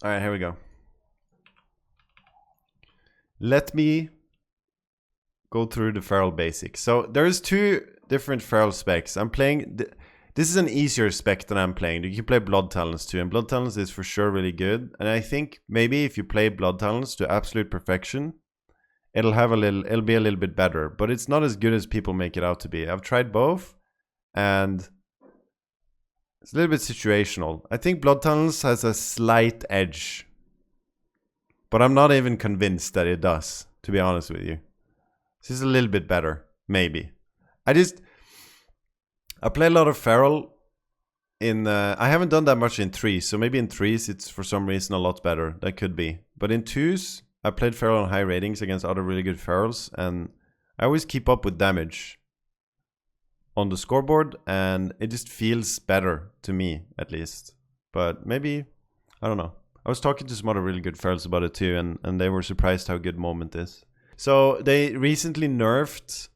All right, here we go. Let me go through the feral basics. So there's two different feral specs. I'm playing... This is an easier spec than I'm playing. You can play Blood Talons too, and Blood Talons is for sure really good. And I think maybe if you play Blood Talons to absolute perfection, it'll be a little bit better. But it's not as good as people make it out to be. I've tried both, and it's a little bit situational. I think Blood Talons has a slight edge, but I'm not even convinced that it does, to be honest with you. This is a little bit better, maybe. I play a lot of feral in... I haven't done that much in 3s, so maybe in 3s it's for some reason a lot better. That could be. But in 2s, I played feral on high ratings against other really good ferals, and I always keep up with damage on the scoreboard, and it just feels better to me, at least. But maybe... I don't know. I was talking to some other really good ferals about it too, and they were surprised how good Moment is. So they recently nerfed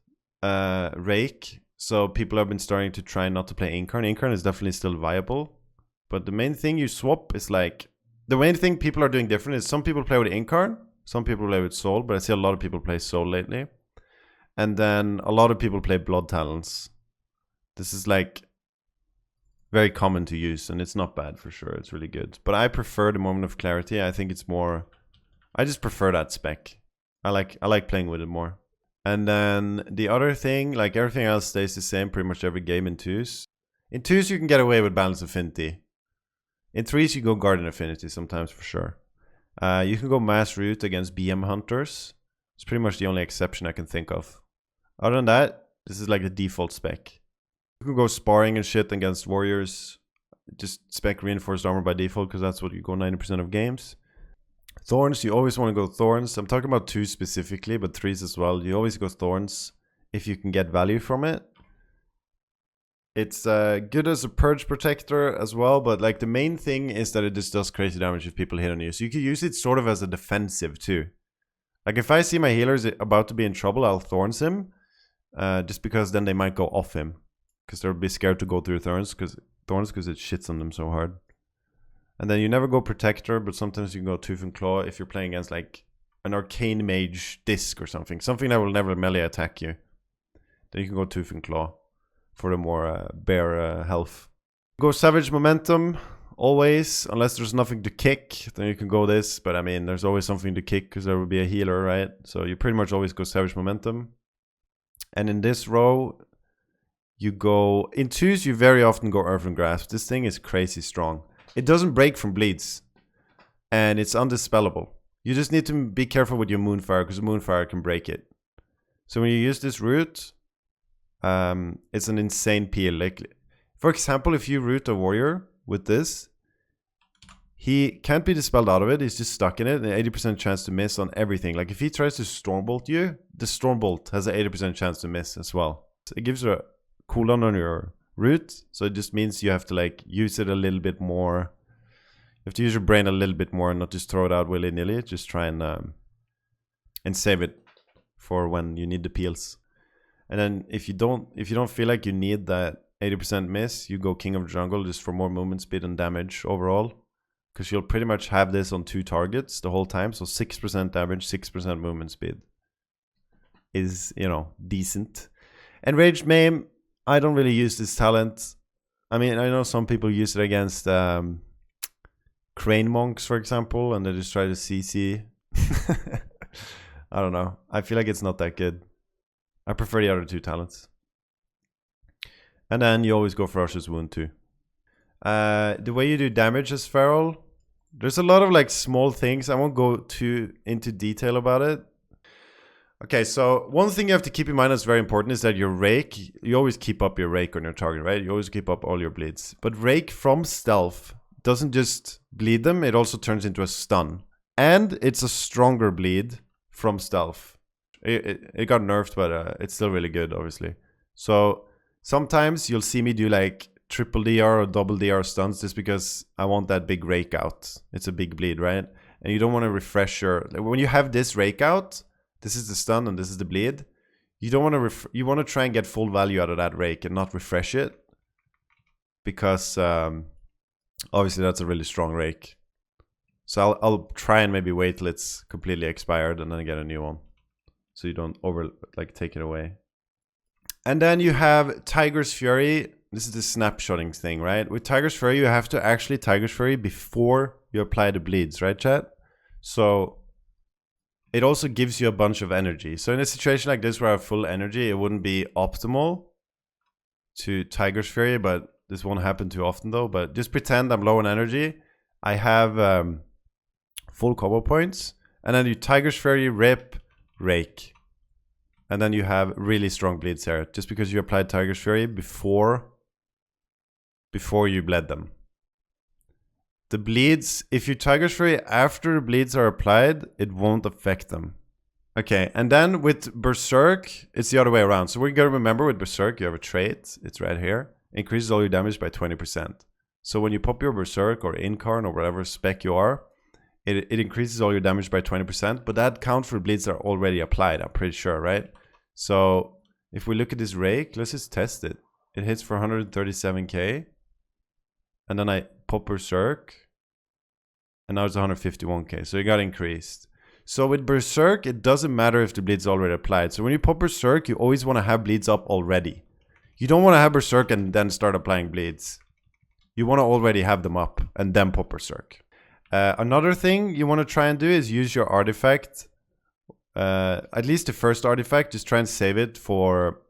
Rake, so people have been starting to try not to play Incarn. Incarn is definitely still viable, but the main thing you swap is like... The main thing people are doing different is some people play with Incarn, some people play with Soul, but I see a lot of people play Soul lately. And then a lot of people play Blood Talons. This is like very common to use, and it's not bad for sure. It's really good. But I prefer the Moment of Clarity. I think it's more... I just prefer that spec. I like playing with it more. And then the other thing, like everything else stays the same pretty much every game in 2s. In 2s you can get away with Balance Affinity. In 3s you go Guardian Affinity sometimes for sure. You can go Mass Root against BM Hunters. It's pretty much the only exception I can think of. Other than that, this is like the default spec. You can go Sparring and shit against Warriors. Just spec Reinforced Armor by default because that's what you go 90% of games. Thorns, you always want to go Thorns. I'm talking about 2 specifically, but 3s as well. You always go Thorns if you can get value from it. It's good as a Purge Protector as well, but like the main thing is that it just does crazy damage if people hit on you. So you can use it sort of as a defensive too. Like if I see my healer's about to be in trouble, I'll Thorns him. Just because then they might go off him. Because they'll be scared to go through Thorns because it shits on them so hard. And then you never go Protector, but sometimes you can go Tooth and Claw if you're playing against like an Arcane Mage Disc or something. Something that will never melee attack you. Then you can go Tooth and Claw for the more bare health. Go Savage Momentum, always. Unless there's nothing to kick, then you can go this. But I mean, there's always something to kick because there will be a healer, right? So you pretty much always go Savage Momentum. And in this row, you go... In 2s, you very often go Earthen Grasp. This thing is crazy strong. It doesn't break from bleeds, and it's undispellable. You just need to be careful with your Moonfire, because Moonfire can break it. So when you use this root, it's an insane peel. Like, for example, if you root a warrior with this, he can't be dispelled out of it. He's just stuck in it, and 80% chance to miss on everything. Like if he tries to Stormbolt you, the Stormbolt has an 80% chance to miss as well. So it gives you a cooldown on your root, so it just means you have to like use it a little bit more. You have to use your brain a little bit more and not just throw it out willy-nilly. Just try and save it for when you need the peels. And then if you don't feel like you need that 80% miss, you go King of Jungle just for more movement speed and damage overall, because you'll pretty much have this on 2 targets the whole time. So 6% damage, 6% movement speed is, you know, decent. And Rage Maim, I don't really use this talent. I mean, I know some people use it against Crane Monks, for example, and they just try to CC. I don't know. I feel like it's not that good. I prefer the other 2 talents. And then you always go Ferocious Wound too. The way you do damage as Feral, there's a lot of like small things. I won't go too into detail about it. Okay, so one thing you have to keep in mind that's very important is that your Rake, you always keep up your Rake on your target, right? You always keep up all your bleeds. But Rake from stealth doesn't just bleed them, it also turns into a stun. And it's a stronger bleed from stealth. It got nerfed, but it's still really good, obviously. So sometimes you'll see me do like triple DR or double DR stuns just because I want that big Rake out. It's a big bleed, right? And you don't want to refresh your... When you have this Rake out, this is the stun and this is the bleed. You don't want to you want to try and get full value out of that Rake and not refresh it, because obviously that's a really strong Rake. So I'll try and maybe wait till it's completely expired and then get a new one. So you don't take it away. And then you have Tiger's Fury. This is the snapshotting thing, right? With Tiger's Fury, you have to actually Tiger's Fury before you apply the bleeds, right, chat? So it also gives you a bunch of energy. So in a situation like this where I have full energy, it wouldn't be optimal to Tiger's Fury, but this won't happen too often though. But just pretend I'm low on energy. I have full combo points, and then you Tiger's Fury, Rip, Rake. And then you have really strong bleeds here, just because you applied Tiger's Fury before you bled them. The bleeds, if you Tiger's Fury after the bleeds are applied, it won't affect them. Okay, and then with Berserk, it's the other way around. So we gotta remember with Berserk, you have a trait, it's right here. Increases all your damage by 20%. So when you pop your Berserk or Incarn or whatever spec you are, it increases all your damage by 20%, but that counts for bleeds that are already applied, I'm pretty sure, right? So if we look at this Rake, let's just test it. It hits for 137k. And then I pop Berserk. And now it's 151k. So it got increased. So with Berserk, it doesn't matter if the bleed's already applied. So when you pop Berserk, you always want to have bleeds up already. You don't want to have Berserk and then start applying bleeds. You want to already have them up and then pop Berserk. Another thing you want to try and do is use your artifact. At least the first artifact, just try and save it for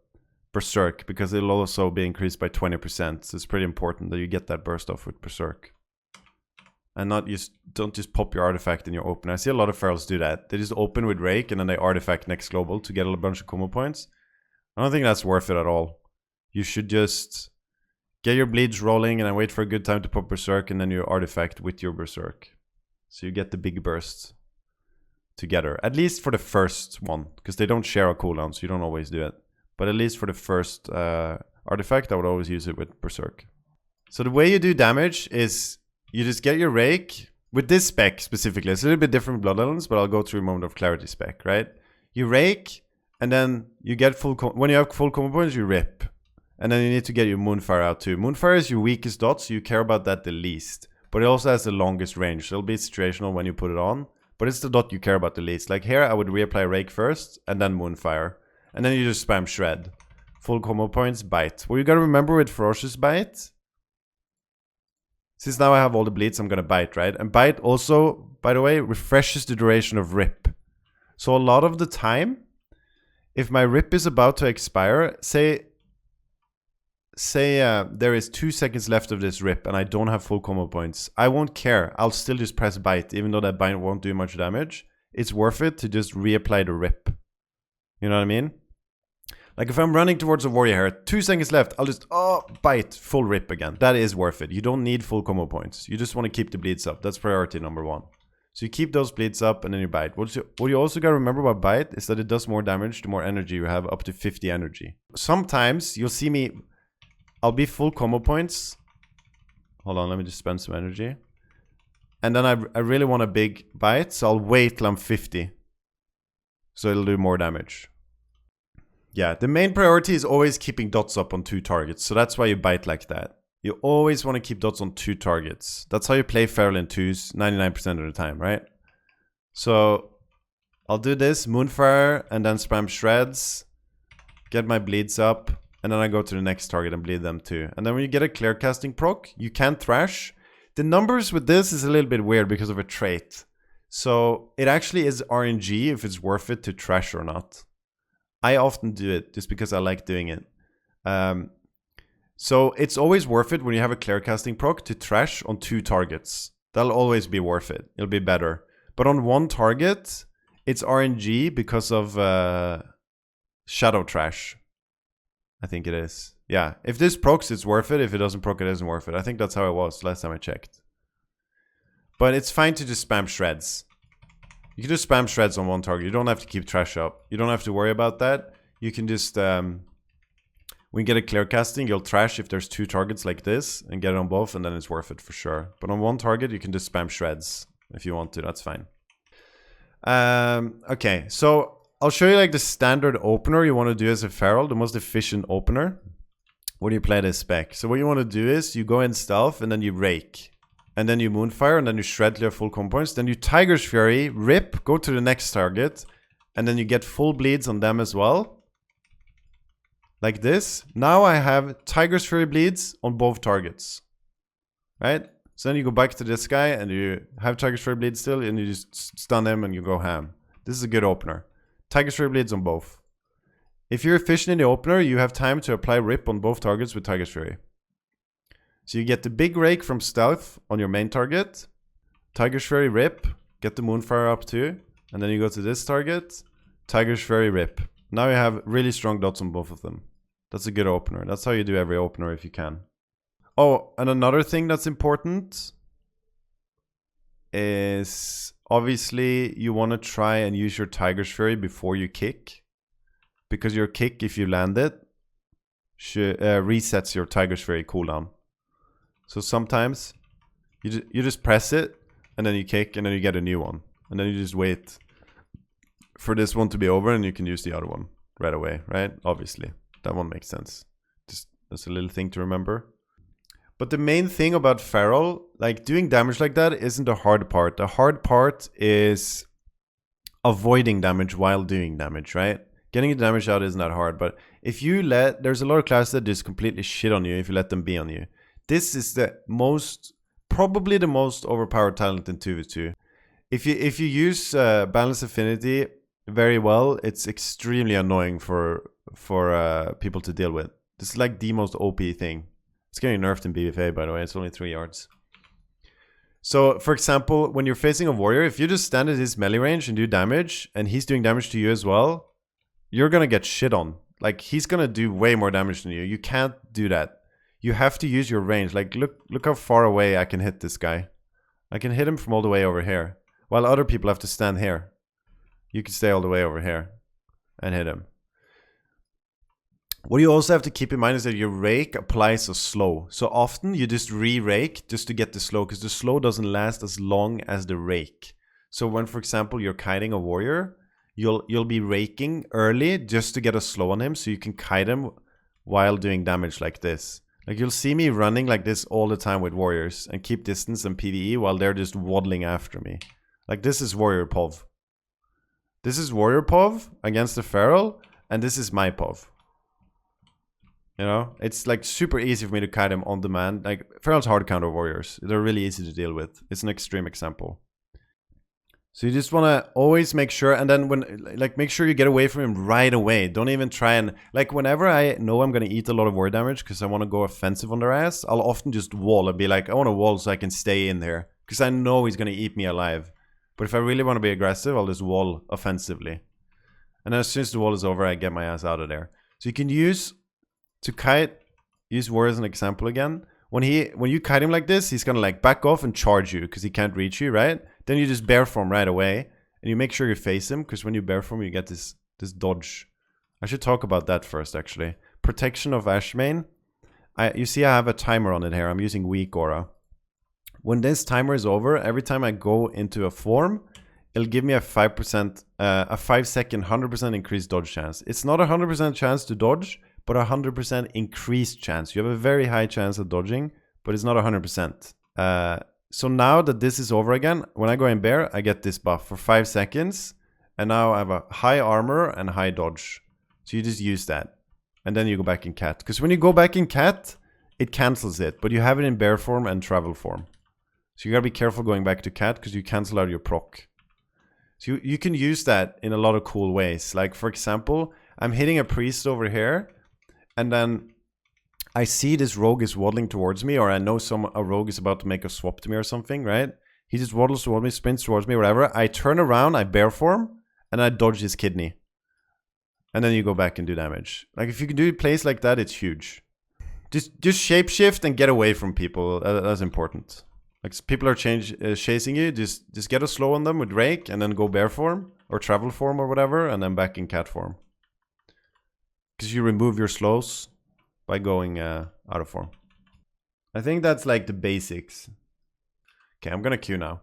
Berserk, because it'll also be increased by 20%. So it's pretty important that you get that burst off with Berserk. And don't just pop your artifact in your opener. I see a lot of ferals do that. They just open with Rake and then they artifact next global to get a bunch of combo points. I don't think that's worth it at all. You should just get your bleeds rolling and then wait for a good time to pop Berserk, and then you artifact with your Berserk. So you get the big burst together. At least for the first one, because they don't share a cooldown, so you don't always do it. But at least for the first artifact, I would always use it with Berserk. So the way you do damage is you just get your Rake. With this spec specifically, it's a little bit different with Bloodlands, but I'll go through a moment of clarity spec, right? You Rake, and then you get when you have full combo points, you Rip. And then you need to get your Moonfire out too. Moonfire is your weakest dot, so you care about that the least. But it also has the longest range, so it'll be situational when you put it on. But it's the dot you care about the least. Like here, I would reapply Rake first, and then Moonfire. And then you just spam Shred. Full combo points, Bite. What you gotta remember with Ferocious Bite, since now I have all the bleeds, I'm gonna Bite, right? And Bite also, by the way, refreshes the duration of Rip. So a lot of the time, if my Rip is about to expire, say there is 2 seconds left of this Rip and I don't have full combo points, I won't care. I'll still just press Bite, even though that Bite won't do much damage. It's worth it to just reapply the Rip. You know what I mean? Like if I'm running towards a warrior here, 2 seconds left, I'll just, Bite, full Rip again. That is worth it. You don't need full combo points. You just want to keep the bleeds up. That's priority number 1. So you keep those bleeds up and then you Bite. What you also got to remember about Bite is that it does more damage the more energy you have, up to 50 energy. Sometimes you'll see me, I'll be full combo points. Hold on, let me just spend some energy. And then I really want a big Bite, so I'll wait till I'm 50. So it'll do more damage. Yeah, the main priority is always keeping dots up on 2 targets. So that's why you Bite like that. You always want to keep dots on 2 targets. That's how you play Feral in 2s 99% of the time, right? So I'll do this, Moonfire, and then spam Shreds. Get my bleeds up. And then I go to the next target and bleed them too. And then when you get a clear casting proc, you can Thrash. The numbers with this is a little bit weird because of a trait. So it actually is RNG if it's worth it to Thrash or not. I often do it just because I like doing it. So it's always worth it when you have a clear casting proc to Thrash on 2 targets. That'll always be worth it. It'll be better. But on 1 target, it's RNG because of Shadow Trash. I think it is. Yeah, if this procs, it's worth it. If it doesn't proc, it isn't worth it. I think that's how it was last time I checked. But it's fine to just spam Shreds. You can just spam Shreds on 1 target. You don't have to keep Trash up. You don't have to worry about that. You can just, when you get a clear casting, you'll Trash if there's 2 targets like this and get it on both, and then it's worth it for sure. But on 1 target, you can just spam Shreds if you want to. That's fine. Okay, so I'll show you like the standard opener you want to do as a Feral, the most efficient opener when you play this spec. So what you want to do is you go in stealth and then you Rake. and then you Moonfire, and then you shred clear full comp points. Then you Tiger's Fury, rip, go to the next target, and then you get full bleeds on them as well. Like this. Now I have Tiger's Fury bleeds on both targets. Right? So then you go back to this guy, and you have Tiger's Fury bleeds still, and you just stun him, and you go ham. This is a good opener. Tiger's Fury bleeds on both. If you're efficient in the opener, you have time to apply rip on both targets with Tiger's Fury. So you get the big rake from stealth on your main target. Tiger's Fury rip. Get the Moonfire up too. And then you go to this target. Tiger's Fury rip. Now you have really strong dots on both of them. That's a good opener. That's how you do every opener if you can. Oh, and another thing that's important is obviously you want to try and use your Tiger's Fury before you kick. Because your kick, if you land it, resets your Tiger's Fury cooldown. So sometimes you just press it and then you kick and then you get a new one. And then you just wait for this one to be over and you can use the other one right away, right? Obviously, that one makes sense. Just that's a little thing to remember. But the main thing about Feral, like doing damage like that isn't the hard part. The hard part is avoiding damage while doing damage, right? Getting the damage out isn't that hard, but if you there's a lot of classes that just completely shit on you if you let them be on you. This is probably the most overpowered talent in 2v2. If you use Balance Affinity very well, it's extremely annoying for people to deal with. This is like the most OP thing. It's getting nerfed in BFA, by the way. It's only 3 yards. So, for example, when you're facing a warrior, if you just stand at his melee range and do damage, and he's doing damage to you as well, you're gonna get shit on. Like, he's gonna do way more damage than you. You can't do that. You have to use your range. Like, look how far away I can hit this guy. I can hit him from all the way over here. While other people have to stand here. You can stay all the way over here and hit him. What you also have to keep in mind is that your rake applies a slow. So often you just re-rake just to get the slow, because the slow doesn't last as long as the rake. So when, for example, you're kiting a warrior, you'll be raking early just to get a slow on him so you can kite him while doing damage like this. Like, you'll see me running like this all the time with warriors and keep distance and PvE while they're just waddling after me. Like, this is warrior POV. This is warrior POV against the feral, and this is my POV. You know, it's like super easy for me to kite him on demand. Like, ferals hard counter warriors. They're really easy to deal with. It's an extreme example. So you just want to always make sure, and then make sure you get away from him right away. Don't even try and, like, whenever I know I'm going to eat a lot of warrior damage because I want to go offensive on their ass, I'll often just wall. I'll be like, I want to wall so I can stay in there because I know he's going to eat me alive. But if I really want to be aggressive, I'll just wall offensively. And then as soon as the wall is over, I get my ass out of there. So you can use, to kite, use warrior as an example again. When you kite him like this, he's going to like back off and charge you because he can't reach you, right? Then you just bear form right away, and you make sure you face him, because when you bear form, you get this dodge. I should talk about that first, actually. Protection of Ashmane. You see I have a timer on it here. I'm using weak aura. When this timer is over, every time I go into a form, it'll give me a 5%, a 5-second 100% increased dodge chance. It's not a 100% chance to dodge, but a 100% increased chance. You have a very high chance of dodging, but it's not 100%. So now that this is over again, when I go in bear, I get this buff for 5 seconds. And now I have a high armor and high dodge. So you just use that. And then you go back in cat. Because when you go back in cat, it cancels it. But you have it in bear form and travel form. So you gotta be careful going back to cat because you cancel out your proc. So you can use that in a lot of cool ways. Like, for example, I'm hitting a priest over here. And then I see this rogue is waddling towards me, or I know a rogue is about to make a swap to me or something, right? He just waddles towards me, sprints towards me, whatever. I turn around, I bear form, and I dodge his kidney. And then you go back and do damage. Like, if you can do plays like that, it's huge. Just shapeshift and get away from people. That's important. Like, people are chasing you, just get a slow on them with rake, and then go bear form, or travel form, or whatever, and then back in cat form. Because you remove your slows by going out of form. I think that's like the basics. Okay, I'm gonna queue now.